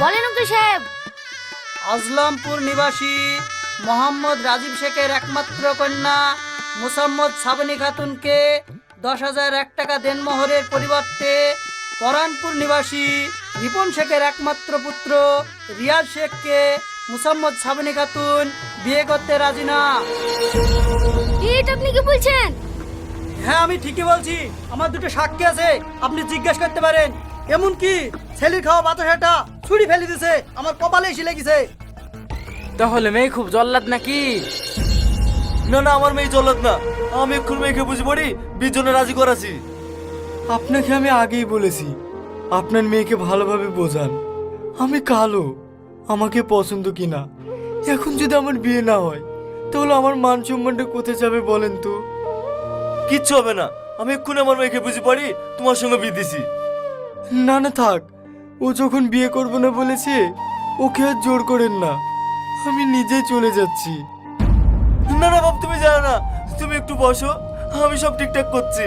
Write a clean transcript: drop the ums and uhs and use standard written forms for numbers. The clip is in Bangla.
বলেন উকিল সাহেব। আজলামপুর নিবাসী মোহাম্মদ রাজীব শেখের একমাত্র কন্যা মুসাম্মদ সাবনী খাতুনকে 10,001 টাকা দেনমোহরের পরিবর্তে পরানপুর নিবাসী রিপন শেখের একমাত্র পুত্র রিয়াজ শেখকে মুসাম্মদ সাবনী খাতুন বিয়ে করতে রাজি না। এটা আপনি কি বলছেন? হ্যাঁ, আমি ঠিকই বলছি। আমার দুটো সাক্ষী আছে, আপনি জিজ্ঞেস করতে পারেন। এমন কি ছেলের খাওয়া বাতাসাটা ছুরি ফেলে দিছে, আমার কপালে এসে লেগেছে। তাহলে মেয়ে খুব জল্লাদ নাকি? না না, আমার মেয়ে চলত না। আমি এক্ষুনি মেয়েকে বুঝে পড়ি বিয়ের জন্য রাজি করাছি। আপনাকে আমি আগেই বলেছি আপনার মেয়েকে ভালোভাবে বোঝান আমি কালো, আমাকে পছন্দ কিনা। এখন যদি আমার বিয়ে না হয় তাহলে আমার মান সম্মানটা কোথায় যাবে বলেন তো? কিচ্ছু হবে না, আমি এক্ষুনি আমার মেয়েকে বুঝে পড়ি তোমার সঙ্গে বিয়ে দিছি। না না থাক, ও যখন বিয়ে করবো না বলেছে ওকে আর জোর করেন না, আমি নিজেই চলে যাচ্ছি। না না বাপ, তুমি জানো না, তুমি একটু বসো, আমি সব ঠিকঠাক করছি।